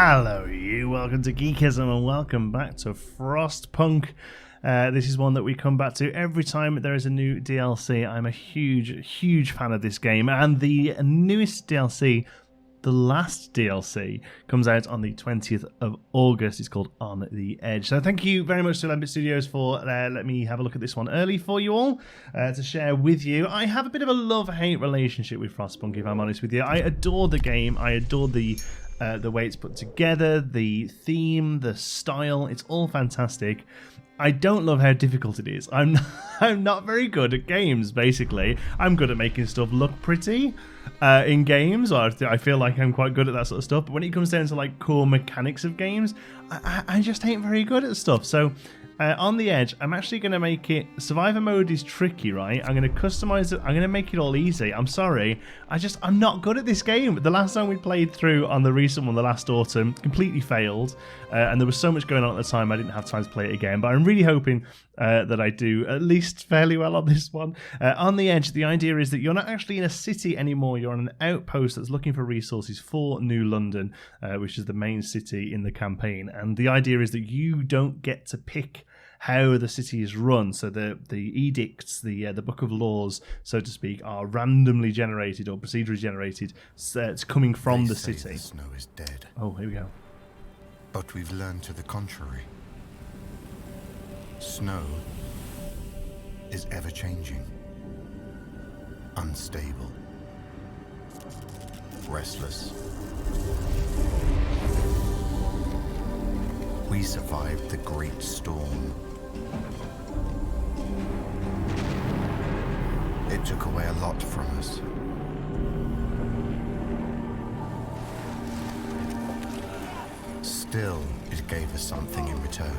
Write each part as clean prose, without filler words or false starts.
Hello you, welcome to Geekism and welcome back to Frostpunk. This is one that we come back to every time there is a new DLC. I'm a huge fan of this game, and the newest DLC, the last DLC, comes out on the 20th of August. It's called On the Edge. So thank you very much to Lambit Studios for letting me have a look at this one early for you all to share with you. I have a bit of a love-hate relationship with Frostpunk, if I'm honest with you. I adore the game. I adore the way it's put together, the theme, the style. It's all fantastic. I don't love how difficult it is. I'm not very good at games, basically. I'm good at making stuff look pretty in games. I feel like I'm quite good at that sort of stuff. But when it comes down to like core mechanics of games, I just ain't very good at stuff. So on the Edge, I'm actually going to make it... Survivor mode is tricky, right? I'm going to customize it. I'm going to make it all easy. I'm sorry. I'm not good at this game. The last time we played through on the recent one, the last autumn, completely failed. And there was so much going on at the time, I didn't have time to play it again. But I'm really hoping that I do at least fairly well on this one. On the Edge, the idea is that you're not actually in a city anymore. You're on an outpost that's looking for resources for New London, which is the main city in the campaign. And the idea is that you don't get to pick how the city is run. So the edicts, the book of laws, so to speak, are randomly generated or procedurally generated. So it's coming from the city. The snow is dead. Oh, here we go. But we've learned to the contrary. Snow is ever-changing, unstable, restless. We survived the great storm. It took away a lot from us. Still, it gave us something in return.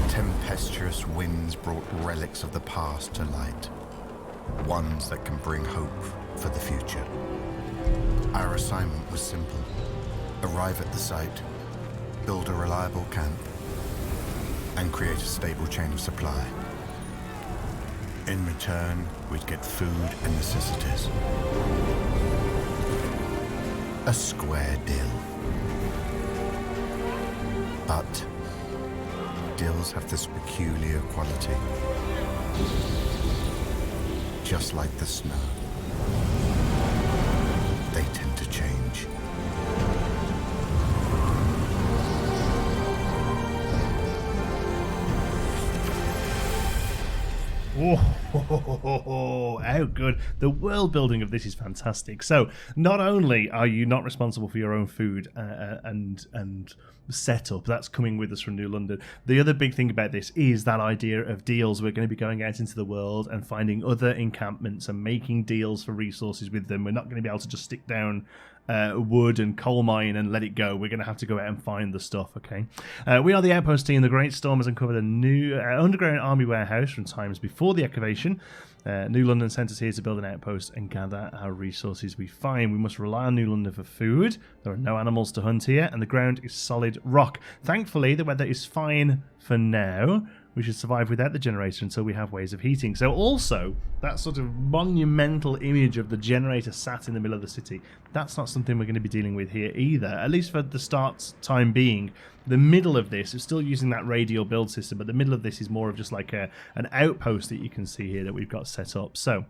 Tempestuous winds brought relics of the past to light, ones that can bring hope for the future. Our assignment was simple. Arrive at the site, build a reliable camp, and create a stable chain of supply. In return, we'd get food and necessities. A square deal. But deals have this peculiar quality. Just like the snow, they tend to change. Oh, how good. The world building of this is fantastic. So not only are you not responsible for your own food and setup, that's coming with us from New London. The other big thing about this is that idea of deals. We're going to be going out into the world and finding other encampments and making deals for resources with them. We're not going to be able to just stick down wood and coal mine and let it go. We're going to have to go out and find the stuff, okay? We are the Outpost team. The Great Storm has uncovered a new underground army warehouse from times before the excavation. New London sent us here to build an outpost and gather our resources we find. We must rely on New London for food. There are no animals to hunt here, and the ground is solid rock. Thankfully, the weather is fine for now. We should survive without the generator until we have ways of heating. So also, that sort of monumental image of the generator sat in the middle of the city, that's not something we're going to be dealing with here either, at least for the start time being. The middle of this is still using that radial build system, but the middle of this is more of just like an outpost that you can see here that we've got set up. So,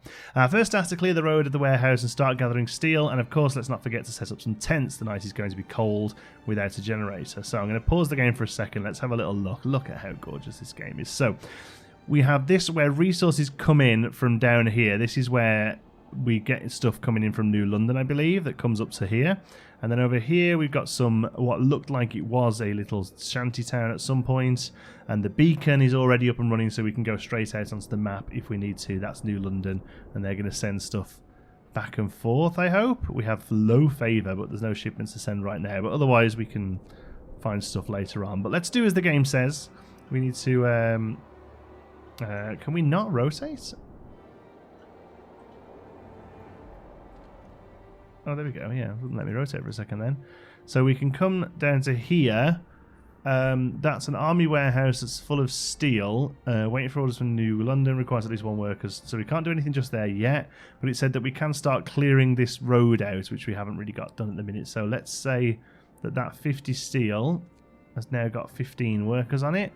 first task to clear the road of the warehouse and start gathering steel, and of course let's not forget to set up some tents. The night is going to be cold without a generator. So I'm going to pause the game for a second. Let's have a little look. Look at how gorgeous this game is. So we have this where resources come in from down here. This is where we get stuff coming in from New London, I believe, that comes up to here. And then over here we've got some, what looked like it was a little shanty town at some point. And the beacon is already up and running, so we can go straight out onto the map if we need to. That's New London, and they're going to send stuff back and forth, I hope. We have low favour, but there's no shipments to send right now. But otherwise we can find stuff later on. But let's do as the game says. We need to... can we not rotate? Oh, there we go. Yeah, wouldn't let me rotate for a second then. So we can come down to here That's an army warehouse that's full of steel. Waiting for orders from New London. Requires at least 1 worker. So we can't do anything just there yet. But it said that we can start clearing this road out, which we haven't really got done at the minute. So let's say that 50 steel has now got 15 workers on it.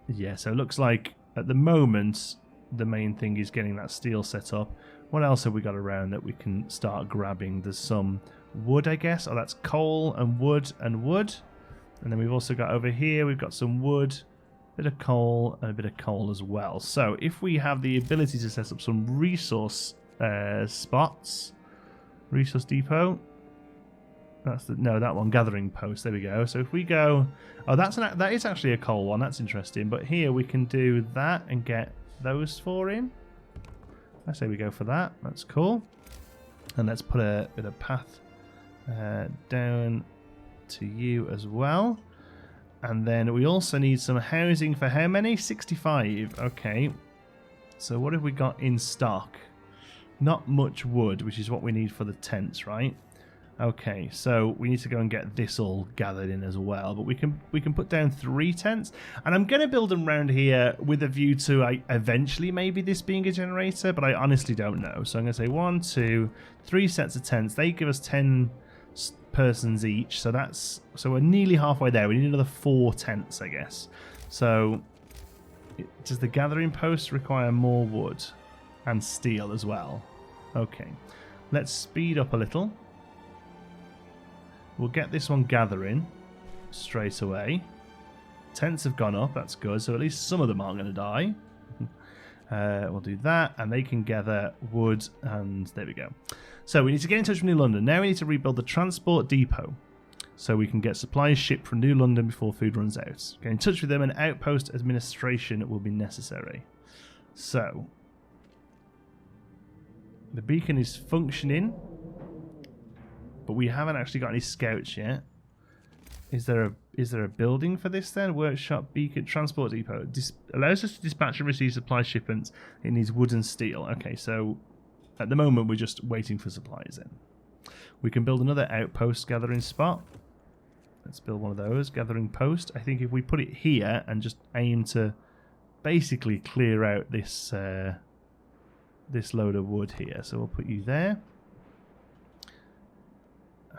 Yeah, so it looks like at the moment the main thing is getting that steel set up. What else have we got around that we can start grabbing? There's some wood, I guess. Oh, that's coal and wood and wood. And then we've also got over here, we've got some wood, a bit of coal, and a bit of coal as well. So if we have the ability to set up some resource spots, resource depot. That's that one, gathering post. There we go. So if we go, oh, that is actually a coal one. That's interesting. But here we can do that and get those 4 in. I say we go for that. That's cool. And let's put a bit of path down to you as well. And then we also need some housing for how many? 65. Okay. So what have we got in stock? Not much wood, which is what we need for the tents, right? Okay, so we need to go and get this all gathered in as well. But we can put down 3 tents, and I'm going to build them around here with a view to eventually maybe this being a generator, but I honestly don't know. So I'm going to say 1, 2, 3 sets of tents. They give us 10 persons each, so we're nearly halfway there. We need another 4 tents, I guess. So does the gathering post require more wood and steel as well? Okay, let's speed up a little. We'll get this one gathering straight away. Tents have gone up, that's good. So at least some of them aren't going to die. We'll do that, and they can gather wood, and there we go. So we need to get in touch with New London. Now we need to rebuild the transport depot so we can get supplies shipped from New London before food runs out. Get in touch with them, and outpost administration will be necessary. So the beacon is functioning, but we haven't actually got any scouts yet. Is there a building for this then? Workshop, beacon, transport depot. Allows us to dispatch and receive supply shipments. It needs wood and steel. Okay, so at the moment we're just waiting for supplies in. We can build another outpost gathering spot. Let's build one of those. Gathering post. I think if we put it here and just aim to basically clear out this this load of wood here. So we'll put you there.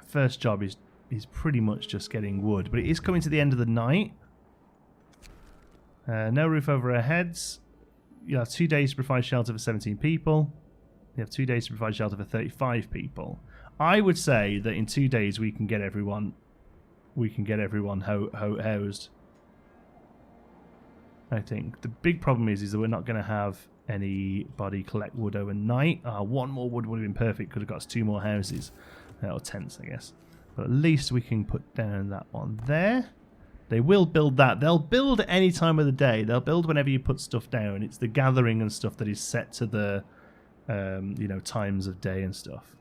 First job is pretty much just getting wood, but it is coming to the end of the night. No roof over our heads. You have 2 days to provide shelter for 17 people. You have 2 days to provide shelter for 35 people. I would say that in 2 days we can get everyone housed. I think the big problem is that we're not going to have anybody collect wood overnight. 1 more wood would have been perfect. Could have got us 2 more houses. Or tents, I guess. But at least we can put down that one there. They will build that. They'll build at any time of the day. They'll build whenever you put stuff down. It's the gathering and stuff that is set to the times of day and stuff.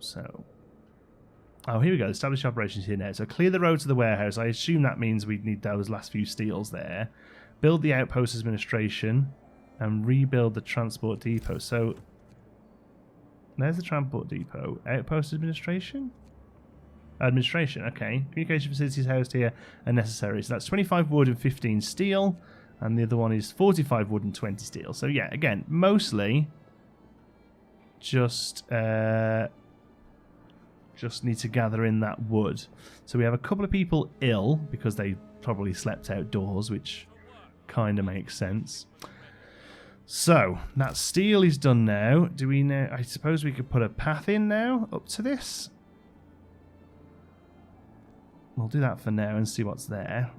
So, oh, here we go. Establish operations here now. So clear the road to the warehouse. I assume that means we need those last few steels there. Build the outpost administration and rebuild the transport depot. So there's the transport depot. Outpost administration? Administration, okay. Communication facilities housed here are necessary. So that's 25 wood and 15 steel. And the other one is 45 wood and 20 steel. So yeah, again, mostly just need to gather in that wood. So we have a couple of people ill because they probably slept outdoors, which kind of makes sense. So, that steel is done now. Do we know? I suppose we could put a path in now up to this. We'll do that for now and see what's there.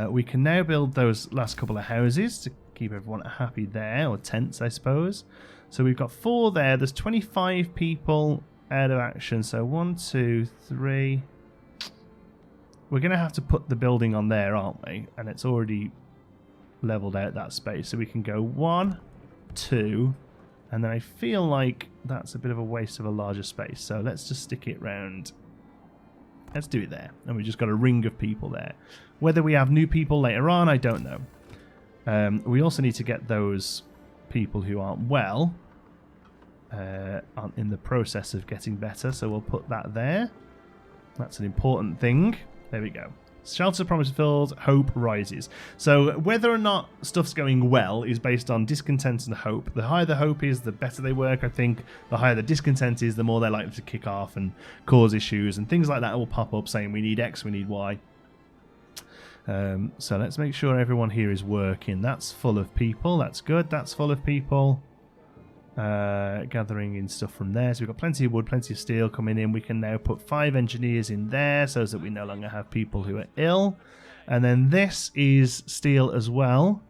We can now build those last couple of houses to keep everyone happy there, or tents, I suppose. So we've got 4 there. There's 25 people out of action. So 1, 2, 3. We're going to have to put the building on there, aren't we? And it's already leveled out that space, so we can go 1, 2, and then I feel like that's a bit of a waste of a larger space, so let's just stick it round. Let's do it there, and we just got a ring of people there. Whether we have new people later on, I don't know. We also need to get those people who aren't well in the process of getting better, so we'll put that there. That's an important thing. There we go. Shelter promise filled, hope rises. So whether or not stuff's going well is based on discontent and hope. The higher the hope is, the better they work, I think. The higher the discontent is, the more they're likely to kick off and cause issues, and things like that will pop up saying we need X, we need Y. So let's make sure everyone here is working. That's full of people. That's good. That's full of people. Gathering in stuff from there. So we've got plenty of wood, plenty of steel coming in. We can now put 5 engineers in there so that we no longer have people who are ill. And then this is steel as well.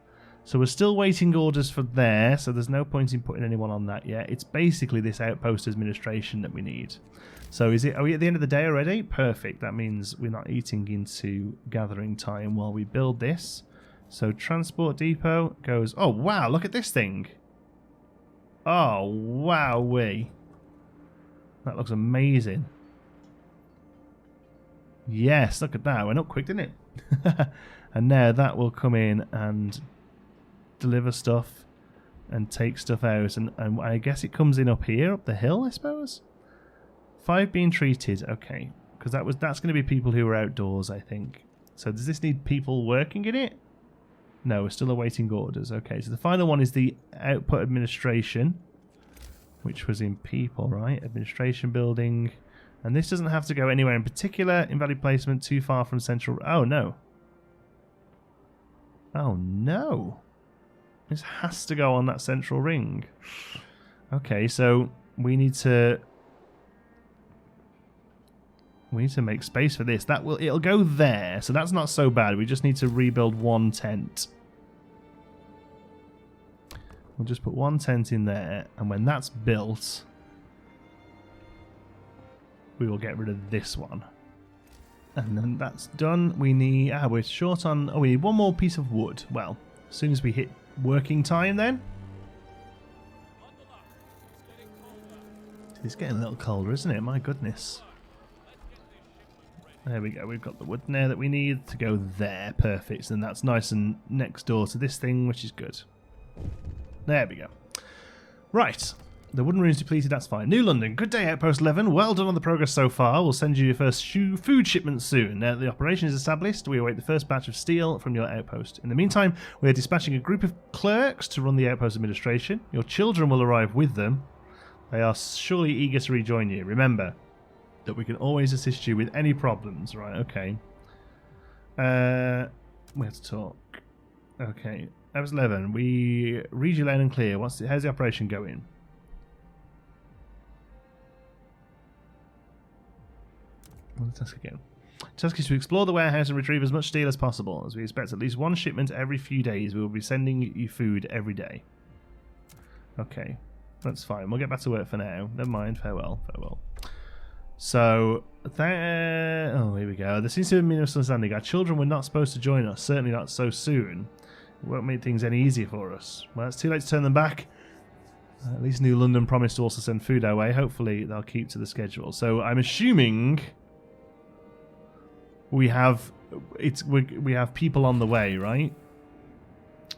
So we're still waiting orders for there. So there's no point in putting anyone on that yet. It's basically this outpost administration that we need. So are we at the end of the day already? Perfect. That means we're not eating into gathering time while we build this. So transport depot goes... Oh, wow. Look at this thing. Oh, wowee. That looks amazing. Yes, look at that. Went up quick, didn't it? And now that will come in and deliver stuff and take stuff out. And I guess it comes in up here, up the hill, I suppose? 5 being treated. Okay. Because that's going to be people who are outdoors, I think. So does this need people working in it? No, we're still awaiting orders. Okay, so the final one is the output administration, which was in people, right? Administration building. And this doesn't have to go anywhere in particular. Invalid placement, too far from central... Oh, no. Oh, no. This has to go on that central ring. Okay, so we need to make space for this. It'll go there, so that's not so bad. We just need to rebuild 1 tent. We'll just put 1 tent in there, and when that's built, we will get rid of this one. And then that's done. We need... we're short on... Oh, we need 1 more piece of wood. Well, as soon as we hit working time then. It's getting a little colder, isn't it? My goodness. There we go. We've got the wood now that we need to go there. Perfect. And that's nice and next door to this thing, which is good. There we go. Right. The wooden rune's depleted. That's fine. New London. Good day, Outpost 11. Well done on the progress so far. We'll send you your first food shipment soon. Now that the operation is established, we await the first batch of steel from your outpost. In the meantime, we are dispatching a group of clerks to run the outpost administration. Your children will arrive with them. They are surely eager to rejoin you. Remember that we can always assist you with any problems. Right, okay. We have to talk. Okay. That was 11. We read you loud and clear. How's the operation going? Well, the task again. The task is to explore the warehouse and retrieve as much steel as possible. As we expect at least 1 shipment every few days, we will be sending you food every day. Okay. That's fine. We'll get back to work for now. Never mind. Farewell. Farewell. So, oh, here we go. There seems to be a misunderstanding. Our children were not supposed to join us. Certainly not so soon. It won't make things any easier for us. Well, it's too late to turn them back. At least New London promised to also send food our way. Hopefully, they'll keep to the schedule. So, I'm assuming we have people on the way, right?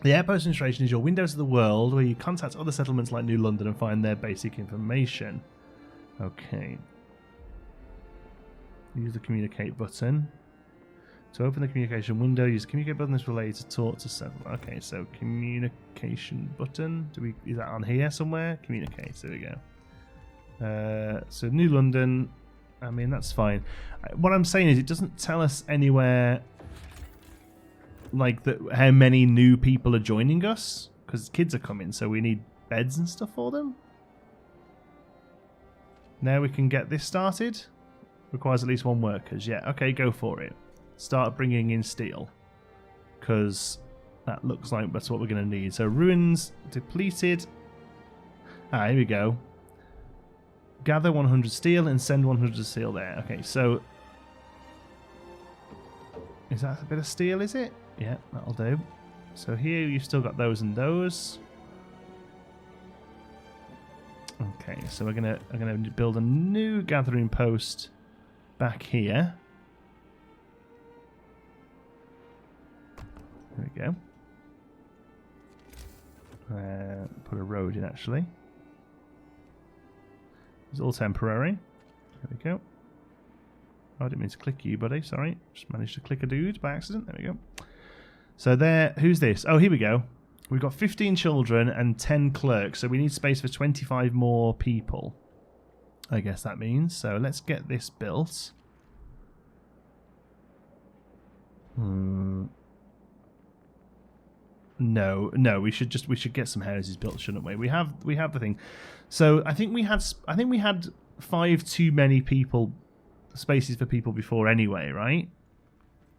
The Outpost Administration is your window to the world, where you contact other settlements like New London and find their basic information. Okay. Use the communicate button. To open the communication window, use the communicate button that's related to talk to settlement. Okay, so communication button. Is that on here somewhere? Communicate. There we go. So New London. I mean, that's fine. What I'm saying is, it doesn't tell us anywhere like how many new people are joining us, because kids are coming, so we need beds and stuff for them. Now we can get this started. Requires at least 1 workers. Yeah, okay, go for it. Start bringing in steel, because that looks like that's what we're going to need. So ruins depleted. Here we go. Gather 100 steel and send 100 steel there. Okay, so is that a bit of steel, is it? Yeah, that'll do. So here you've still got those and those. Okay, so I'm gonna build a new gathering post back here. There we go. Put a road in, actually. It's all temporary. There we go. Oh, I didn't mean to click you, buddy. Sorry. Just managed to click a dude by accident. There we go. So there, who's this? Oh, here we go. We've got 15 children and 10 clerks, so we need space for 25 more people. I guess that means. So let's get this built. No, we should get some houses built, shouldn't we? We have the thing. So I think we had 5 too many people spaces for people before anyway, right?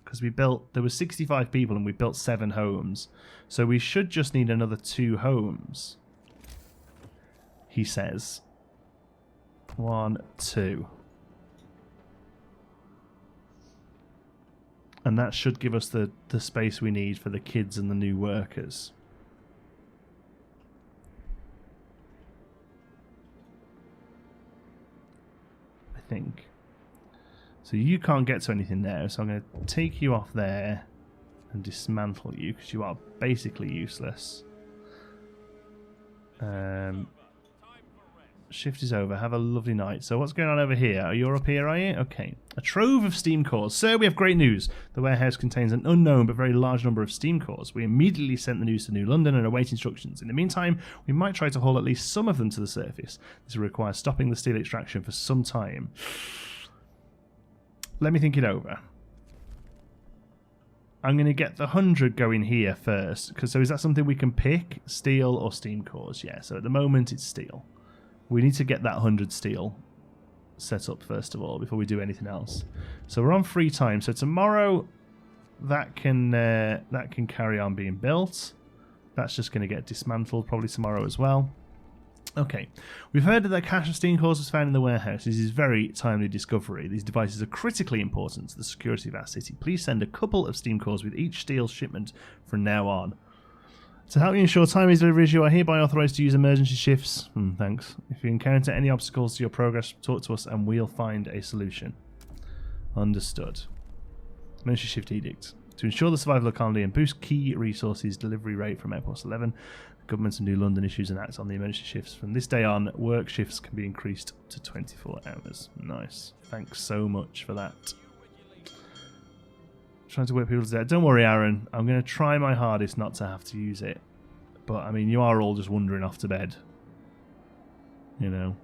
Because there was 65 people and we built 7 homes. So we should just need another 2 homes. He says. 1, 2. And that should give us the space we need for the kids and the new workers. I think. So you can't get to anything there, so I'm going to take you off there and dismantle you because you are basically useless. Shift is over. Have a lovely night. So what's going on over here? You're up here, are you? Okay. A trove of steam cores. Sir, we have great news. The warehouse contains an unknown but very large number of steam cores. We immediately sent the news to New London and await instructions. In the meantime, we might try to haul at least some of them to the surface. This will require stopping the steel extraction for some time. Let me think it over. I'm going to get the 100 going here first. So is that something we can pick? Steel or steam cores? Yeah, so at the moment it's steel. We need to get that 100 steel set up first of all before we do anything else. So we're on free time. So tomorrow that can carry on being built. That's just going to get dismantled probably tomorrow as well. Okay, we've heard that the cache of steam cores was found in the warehouse. This is very timely discovery. These devices are critically important to the security of our city. Please send a couple of steam cores with each steel shipment from now on. To help you ensure timely deliveries, you are hereby authorised to use emergency shifts. Thanks. If you encounter any obstacles to your progress, talk to us and we'll find a solution. Understood. Emergency shift edict. To ensure the survival of the colony and boost key resources delivery rate from Outpost 11, the government of New London issues and acts on the emergency shifts. From this day on, work shifts can be increased to 24 hours. Nice. Thanks so much for that. Trying to work people to death. Don't worry, Aaron. I'm going to try my hardest not to have to use it. But, I mean, you are all just wandering off to bed. You know.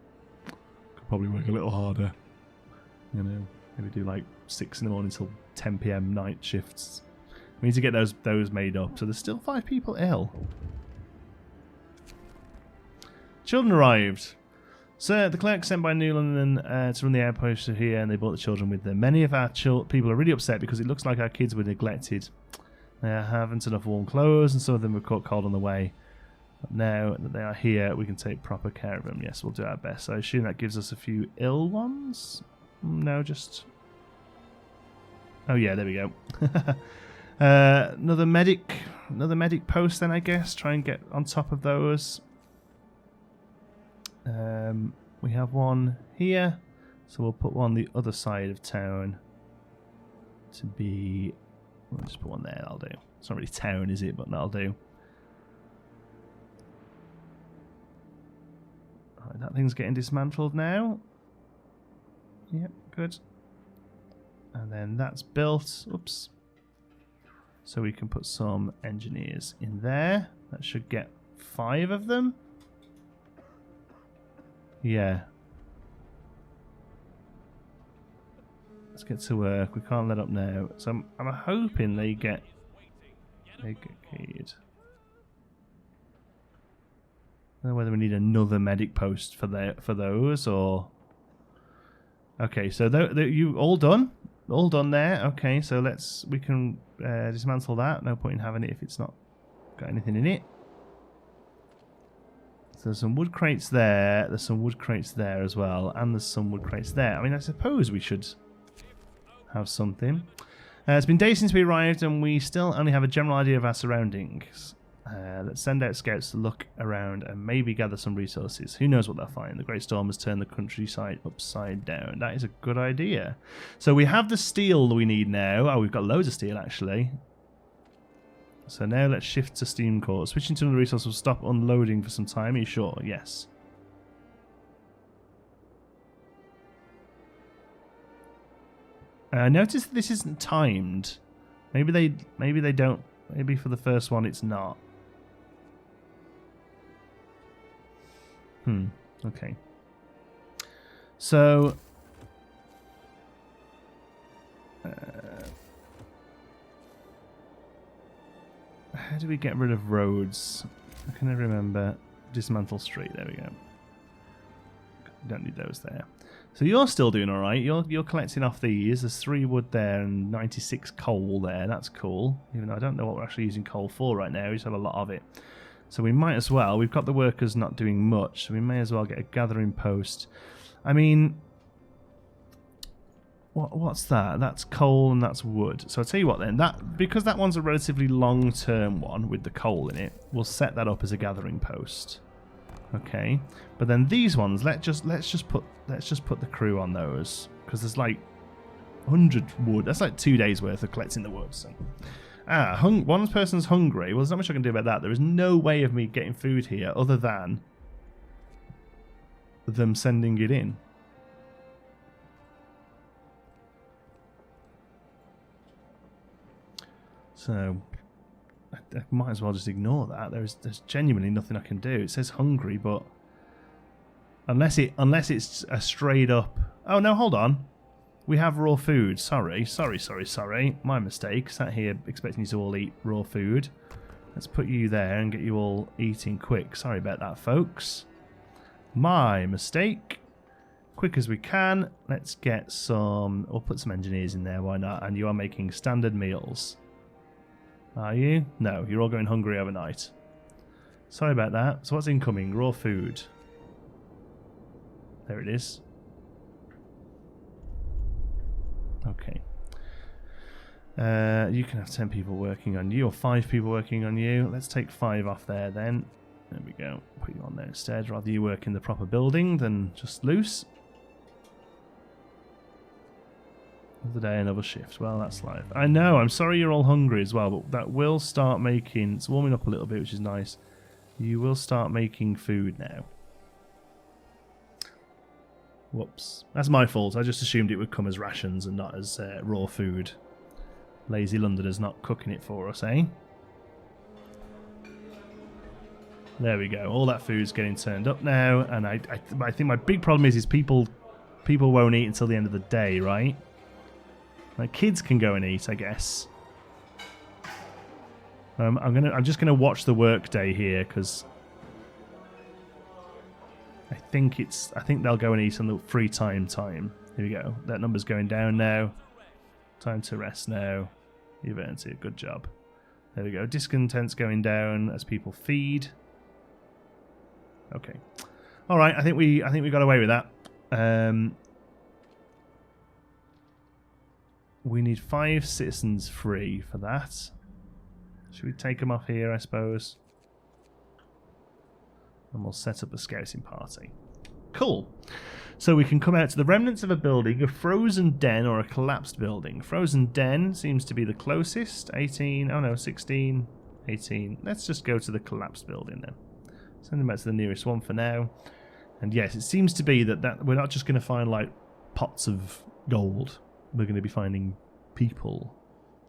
Could probably work a little harder. You know. Maybe do like 6 in the morning till 10 PM night shifts. We need to get those made up. So there's still 5 people ill. Children arrived. Sir, the clerk sent by New London to run the outpost here, and they brought the children with them. Many of our people are really upset because it looks like our kids were neglected. They haven't enough warm clothes, and some of them were caught cold on the way. But now that they are here, we can take proper care of them. Yes, we'll do our best. So I assume that gives us a few ill ones? No, just... Oh yeah, there we go. Another medic post then, I guess. Try and get on top of those. We have one here, so we'll put one the other side of town to be... We'll just put one there, that'll do. It's not really town, is it? But that'll do. Right, that thing's getting dismantled now. Yep, good. And then that's built. Oops. So we can put some engineers in there. That should get 5 of them. Yeah. Let's get to work. We can't let up now. So I'm hoping they get keyed. I don't know whether we need another medic post for those or... Okay, so you all done? All done there. Okay, so we can dismantle that. No point in having it if it's not got anything in it. So there's some wood crates there. There's some wood crates there as well, and there's some wood crates there. I mean, I suppose we should have something. It's been days since we arrived, and we still only have a general idea of our surroundings. Let's send out scouts to look around and maybe gather some resources. Who knows what they'll find? The Great Storm has turned the countryside upside down. That is a good idea. So we have the steel that we need now. Oh, we've got loads of steel, actually. So now let's shift to steam cores. Switching to another resource will stop unloading for some time. Are you sure? Yes. Notice that this isn't timed. Maybe they don't. Maybe for the first one it's not. Okay. So how do we get rid of roads? I can never remember. Dismantle street. There we go. Don't need those there. So you're still doing all right. You're collecting off these. There's 3 wood there and 96 coal there. That's cool. Even though I don't know what we're actually using coal for right now. We just have a lot of it. So we might as well. We've got the workers not doing much. So we may as well get a gathering post. I mean, what's that? That's coal and that's wood. So I'll tell you what then. Because that one's a relatively long-term one with the coal in it, we'll set that up as a gathering post. Okay, but then these ones, let's just put the crew on those, because there's like 100 wood. That's like 2 days worth of collecting the wood. So. One person's hungry. Well, there's not much I can do about that. There is no way of me getting food here other than them sending it in. So I might as well just ignore that. There's genuinely nothing I can do. It says hungry, but unless it's a straight up. Oh no, hold on. We have raw food. Sorry. My mistake. Sat here expecting you to all eat raw food. Let's put you there and get you all eating quick. Sorry about that, folks. My mistake. Quick as we can. Let's get some. We'll put some engineers in there. Why not? And you are making standard meals. Are you? No, you're all going hungry overnight. Sorry about that. So what's incoming? Raw food. There it is. Okay. You can have 10 people working on you, or 5 people working on you. Let's take 5 off there then. There we go. Put you on there instead. Rather you work in the proper building than just loose. Another day, another shift. Well, that's life. I know, I'm sorry you're all hungry as well, but that will start making... It's warming up a little bit, which is nice. You will start making food now. Whoops. That's my fault. I just assumed it would come as rations and not as raw food. Lazy Londoners not cooking it for us, eh? There we go. All that food's getting turned up now, and I think my big problem is people won't eat until the end of the day, right? Like, kids can go and eat, I guess. I'm just gonna watch the work day here because I think they'll go and eat on the free time. Here we go. That number's going down now. Time to rest now. You've earned it. Good job. There we go. Discontent's going down as people feed. Okay. All right. I think we got away with that. We need 5 citizens free for that. Should we take them off here, I suppose? And we'll set up a scouting party. Cool. So we can come out to the remnants of a building, a frozen den or a collapsed building. Frozen den seems to be the closest. 18, oh no, 16, 18. Let's just go to the collapsed building then. Send them back to the nearest one for now. And yes, it seems to be that we're not just going to find like pots of gold. We're going to be finding people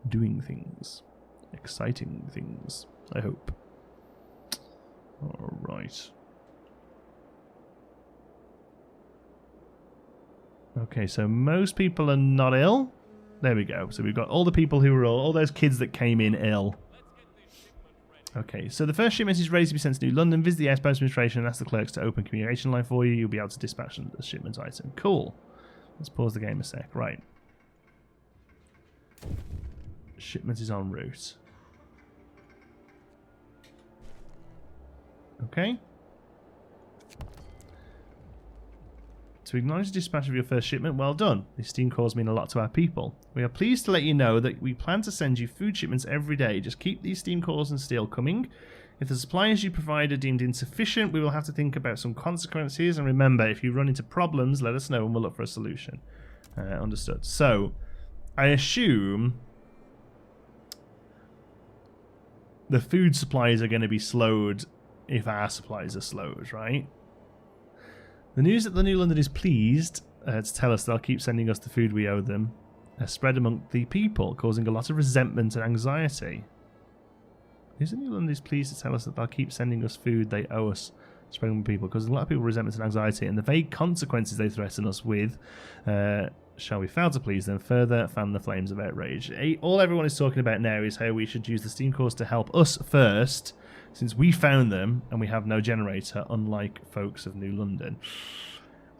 doing things. Exciting things, I hope. Alright. Okay, so most people are not ill. There we go. So we've got all the people who were ill, all those kids that came in ill. Okay, so the first shipment is ready to be sent to New London. Visit the Outpost administration and ask the clerks to open communication line for you. You'll be able to dispatch the shipment item. Cool. Let's pause the game a sec. Right. Shipment is en route. Okay. To acknowledge the dispatch of your first shipment, well done. These steam cores mean a lot to our people. We are pleased to let you know that we plan to send you food shipments every day. Just keep these steam cores and steel coming. If the supplies you provide are deemed insufficient, we will have to think about some consequences. And remember, if you run into problems, let us know and we'll look for a solution. Understood. So, I assume the food supplies are going to be slowed if our supplies are slowed, right? The news that the New London is pleased to tell us they'll keep sending us the food we owe them. spread among the people, causing a lot of resentment and anxiety. Isn't New London pleased to tell us that they'll keep sending us food they owe us, spreading among people, causing a lot of people resentment and anxiety, and the vague consequences they threaten us with. Shall we fail to please them, further fan the flames of outrage? All everyone is talking about now is how we should use the steam cores to help us first, since we found them and we have no generator, unlike folks of New London.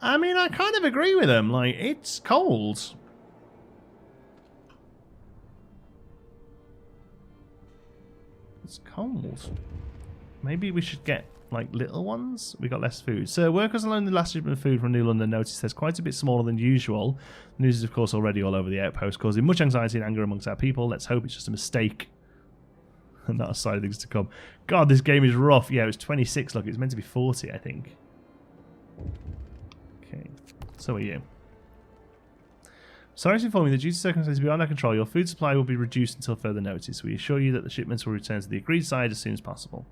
I mean, I kind of agree with them. Like, it's cold. It's cold. Maybe we should get, like, little ones? We got less food. So, workers alone the last shipment of food from New London noticed there's quite a bit smaller than usual. The news is, of course, already all over the outpost, causing much anxiety and anger amongst our people. Let's hope it's just a mistake. And not a sign of things to come. God, this game is rough. Yeah, it was 26. Look, it's meant to be 40, I think. Okay. So are you. Sorry to inform you that due to circumstances beyond our control, your food supply will be reduced until further notice. We assure you that the shipments will return to the agreed side as soon as possible.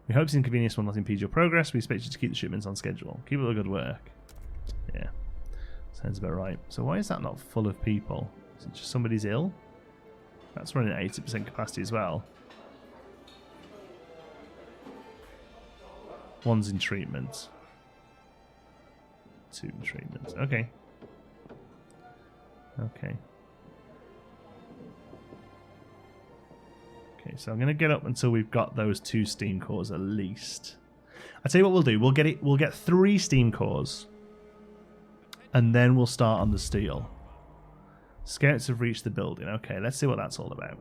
We hope this inconvenience will not impede your progress. We expect you to keep the shipments on schedule. Keep up the good work. Yeah. Sounds about right. So why is that not full of people? Is it just somebody's ill? That's running at 80% capacity as well. One's in treatment. 2 in treatment. Okay. Okay. Okay, so I'm going to get up until we've got those 2 steam cores at least. I'll tell you what we'll do. We'll get 3 steam cores. And then we'll start on the steel. Scouts have reached the building. Okay, let's see what that's all about.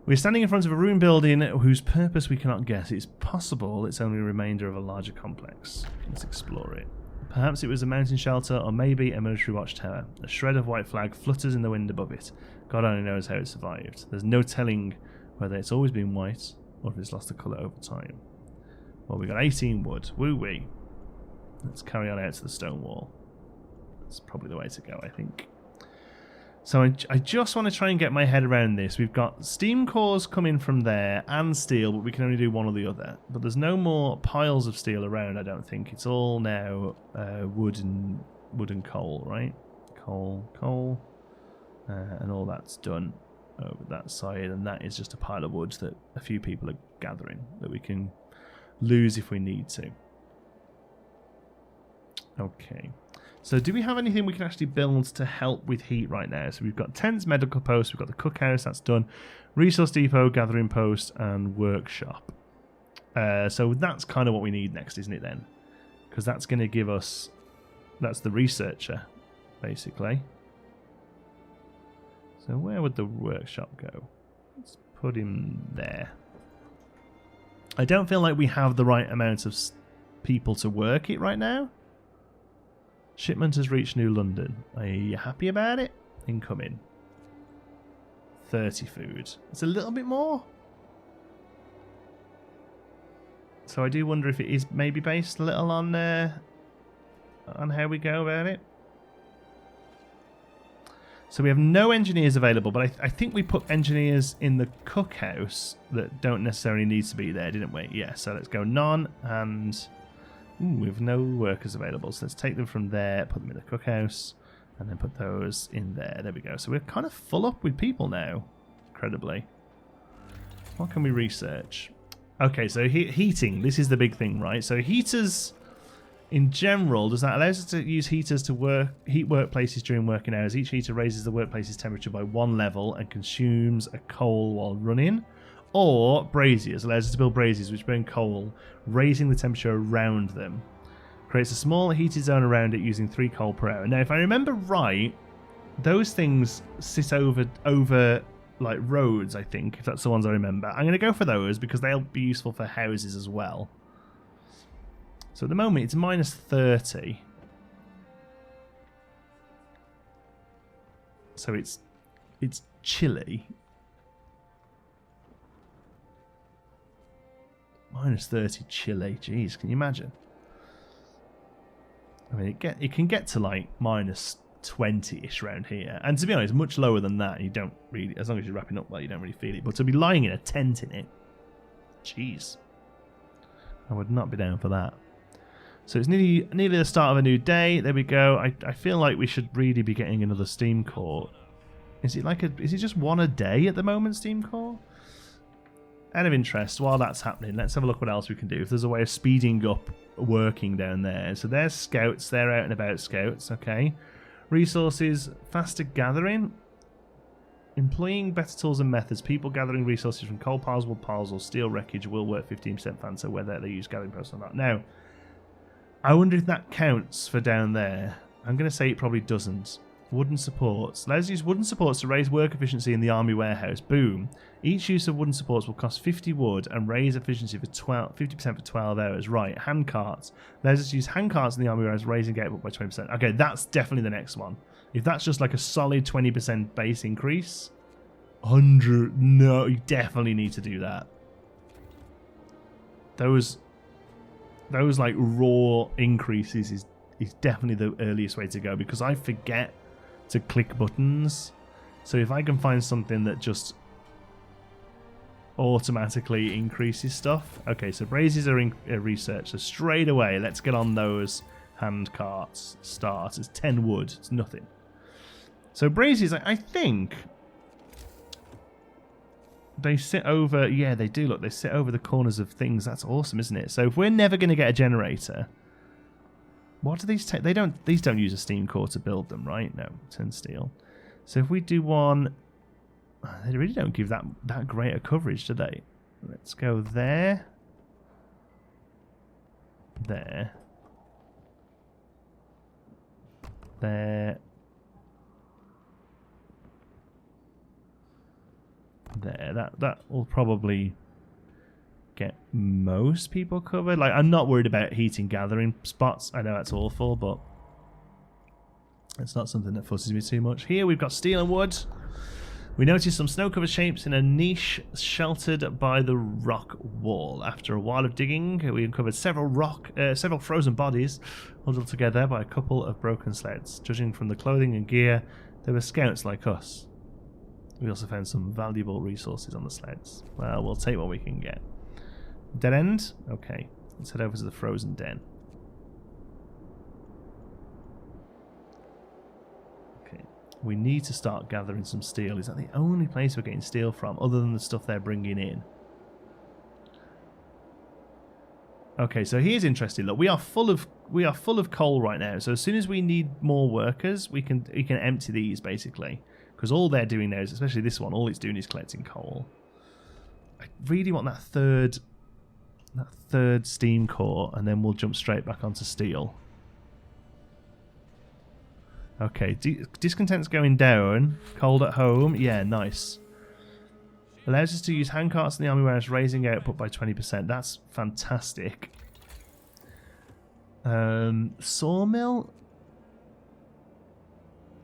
We're standing in front of a ruined building whose purpose we cannot guess. It's possible it's only a remainder of a larger complex. Let's explore it. Perhaps it was a mountain shelter, or maybe a military watchtower. A shred of white flag flutters in the wind above it. God only knows how it survived. There's no telling whether it's always been white, or if it's lost the colour over time. Well, we got 18 wood. Woo-wee. Let's carry on out to the stone wall. That's probably the way to go, I think. So I just want to try and get my head around this. We've got steam cores coming from there and steel, but we can only do one or the other. But there's no more piles of steel around, I don't think. It's all now wood and coal, right? Coal. And all that's done over that side. And that is just a pile of wood that a few people are gathering that we can lose if we need to. Okay. So do we have anything we can actually build to help with heat right now? So we've got tents, medical posts, we've got the cookhouse, that's done. Resource depot, gathering post, and workshop. So that's kind of what we need next, isn't it then? Because that's going to give us... That's the researcher, basically. So where would the workshop go? Let's put him there. I don't feel like we have the right amount of people to work it right now. Shipment has reached New London. Are you happy about it? Incoming. 30 food. It's a little bit more. So I do wonder if it is maybe based a little on how we go about it. So we have no engineers available, but I think we put engineers in the cookhouse that don't necessarily need to be there, didn't we? Yeah, so let's go none and... Ooh, we have no workers available, so let's take them from there, put them in the cookhouse, and then put those in there. There we go. So we're kind of full up with people now, incredibly. What can we research? Okay, so heating. This is the big thing, right? So heaters, in general, does that allow us to use heaters to heat workplaces during working hours? Each heater raises the workplace's temperature by 1 level and consumes a coal while running. Or braziers, allows us to build braziers which burn coal, raising the temperature around them. Creates a small heated zone around it using 3 coal per hour. Now, if I remember right, those things sit over like roads, I think, if that's the ones I remember. I'm going to go for those because they'll be useful for houses as well. So at the moment, it's minus 30. So it's chilly. Minus 30 chilly. Jeez, can you imagine? I mean, it can get to like minus 20-ish around here. And to be honest, much lower than that. You don't really, as long as you're wrapping up well, you don't really feel it. But to be lying in a tent in it, jeez. I would not be down for that. So it's nearly the start of a new day. There we go. I feel like we should really be getting another steam core. Is it just one a day at the moment, steam core? Out of interest, while that's happening, let's have a look what else we can do. If there's a way of speeding up working down there. So there's scouts. They're out and about scouts. Okay. Resources, faster gathering. Employing better tools and methods. People gathering resources from coal piles, wood piles, or steel wreckage will work 15% faster whether they use gathering posts or not. Now, I wonder if that counts for down there. I'm going to say it probably doesn't. Wooden supports. Let's use wooden supports to raise work efficiency in the army warehouse. Boom. Each use of wooden supports will cost 50 wood and raise efficiency for 50% for 12 hours. Right, hand carts. Let's just use hand carts in the army warehouse, raising output by 20%. Okay, that's definitely the next one. If that's just like a solid 20% base increase, 100. No, you definitely need to do that. Those like raw increases is definitely the earliest way to go, because I forget to click buttons. So if I can find something that just automatically increases stuff. Okay, so braziers are in research, so straight away let's get on those hand carts. Start. It's 10 wood. It's nothing. So braziers, I think they sit over. Yeah, they do. Look, they sit over the corners of things. That's awesome, isn't it? So if we're never going to get a generator, what do these take? These don't use a steam core to build them, right? No, 10 steel. So if we do one, they really don't give that great a coverage, do they? Let's go there. There. There. There. That will probably get most people covered. Like, I'm not worried about heating gathering spots. I know that's awful, but it's not something that fusses me too much. Here we've got steel and wood. We noticed some snow-covered shapes in a niche sheltered by the rock wall. After a while of digging, we uncovered several frozen bodies huddled together by a couple of broken sleds. Judging from the clothing and gear, they were scouts like us. We also found some valuable resources on the sleds. Well, we'll take what we can get. Dead end? Okay. Let's head over to the frozen den. Okay. We need to start gathering some steel. Is that the only place we're getting steel from, other than the stuff they're bringing in? Okay, so here's interesting. Look, we are full of coal right now. So as soon as we need more workers, we can empty these basically. Because all they're doing now is, especially this one, all it's doing is collecting coal. I really want that third steam core, and then we'll jump straight back onto steel. Okay, discontent's going down. Cold at home. Yeah, nice. Allows us to use hand carts in the army warehouse, raising output by 20%. That's fantastic. Sawmill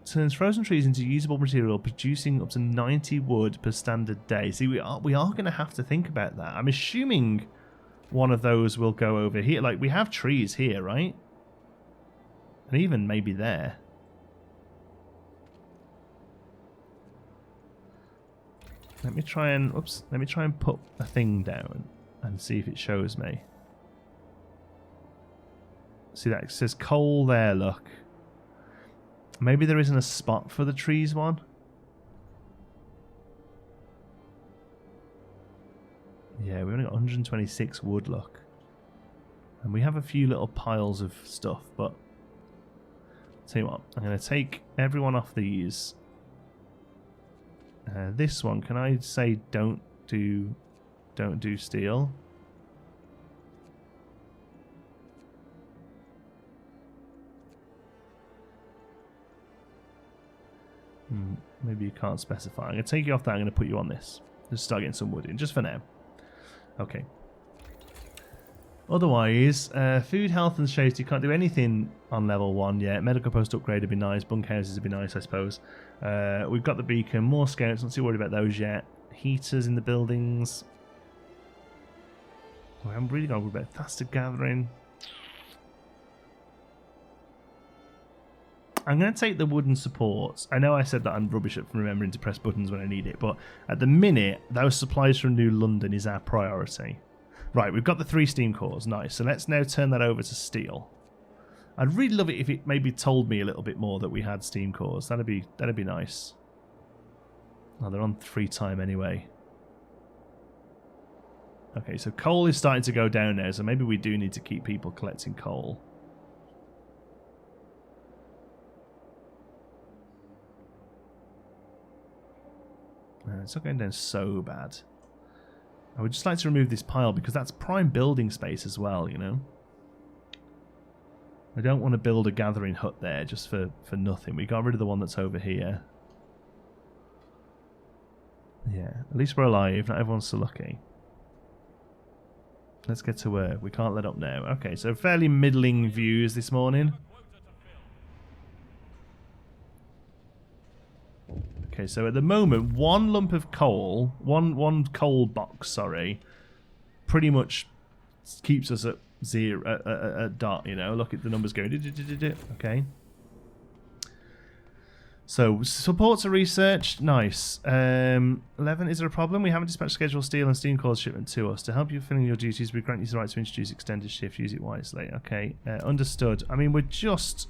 turns frozen trees into usable material, producing up to 90 wood per standard day. See, we are going to have to think about that. I'm assuming one of those will go over here. Like, we have trees here, right? And even maybe there. Let me try and put a thing down and see if it shows me. See, that it says coal there, look. Maybe there isn't a spot for the trees one. Yeah, we only got 126 wood, look. And we have a few little piles of stuff, but tell you what, I'm going to take everyone off these. This one, can I say don't do steel? Maybe you can't specify. I'm going to take you off that. I'm going to put you on this. Just start getting some wood in, just for now. Okay. Otherwise, food, health and safety, you can't do anything on level 1 yet. Medical post upgrade would be nice. Bunkhouses would be nice, I suppose. We've got the beacon. More scouts. Not too worried about those yet. Heaters in the buildings. Oh, I'm really going to worry about faster gathering. I'm going to take the wooden supports. I know I said that I'm rubbish at remembering to press buttons when I need it, but at the minute, those supplies from New London is our priority. Right, we've got the 3 steam cores. Nice. So let's now turn that over to steel. I'd really love it if it maybe told me a little bit more that we had steam cores. That'd be nice. Oh, they're on 3 time anyway. Okay, so coal is starting to go down now, so maybe we do need to keep people collecting coal. It's not going down so bad. I would just like to remove this pile because that's prime building space as well, you know. I don't want to build a gathering hut there just for nothing. We got rid of the one that's over here. Yeah, at least we're alive. Not everyone's so lucky. Let's get to work. We can't let up now. Okay, so fairly middling views this morning. Okay, so at the moment, one lump of coal, one coal box, sorry, pretty much keeps us at zero, at dot, you know. Look at the numbers going. Okay. So, supports are researched. Nice. 11, is there a problem? We haven't dispatched scheduled steel and steam cores shipment to us. To help you filling your duties, we grant you the right to introduce extended shift. Use it wisely. Okay, understood. I mean, we're just...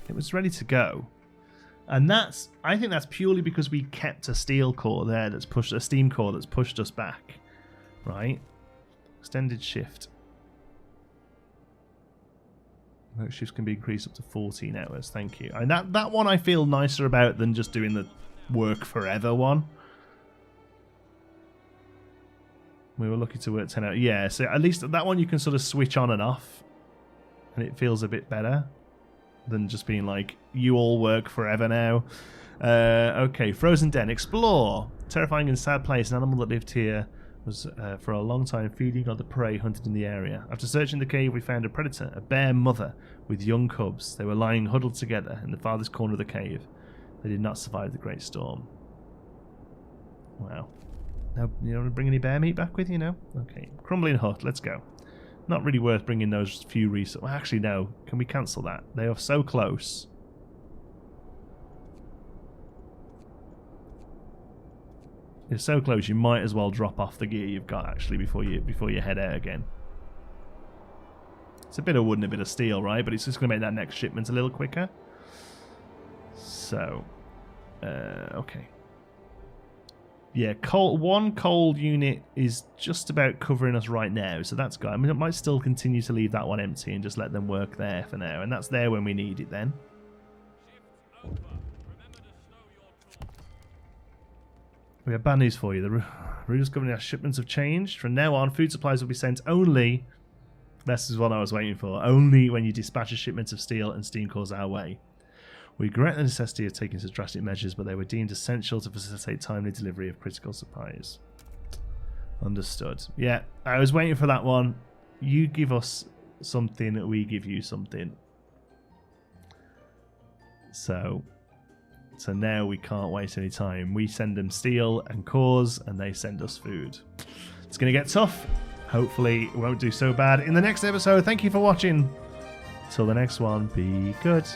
It was ready to go. And that's... I think that's purely because we kept a steel core there that's pushed... A steam core that's pushed us back. Right? Extended shift. Work shifts can be increased up to 14 hours. Thank you. And that one I feel nicer about than just doing the work forever one. We were lucky to work 10 hours. Yeah, so at least that one you can sort of switch on and off. And it feels a bit better than just being like, you all work forever now. Okay, Frozen Den. Explore. Terrifying and sad place. An animal that lived here was for a long time feeding on the prey hunted in the area. After searching the cave, we found a predator, a bear mother with young cubs. They were lying huddled together in the farthest corner of the cave. They did not survive the great storm. Wow. No, you don't want to bring any bear meat back with you, no? Okay, crumbling hut, let's go. Not really worth bringing those few resources. Well, actually, no. Can we cancel that? They are so close. You're so close, you might as well drop off the gear you've got actually before you head out again. It's a bit of wood and a bit of steel, right? But it's just going to make that next shipment a little quicker. So, okay. Yeah, one coal unit is just about covering us right now, so that's good. I mean, I might still continue to leave that one empty and just let them work there for now, and that's there when we need it then. We have bad news for you. The rules governing our shipments have changed. From now on, food supplies will be sent only... This is what I was waiting for. Only when you dispatch a shipment of steel and steam cores our way. We regret the necessity of taking such drastic measures, but they were deemed essential to facilitate timely delivery of critical supplies. Understood. Yeah, I was waiting for that one. You give us something, we give you something. So now we can't waste any time. We send them steel and cores, and they send us food. It's going to get tough. Hopefully it won't do so bad in the next episode. Thank you for watching. Till the next one, be good.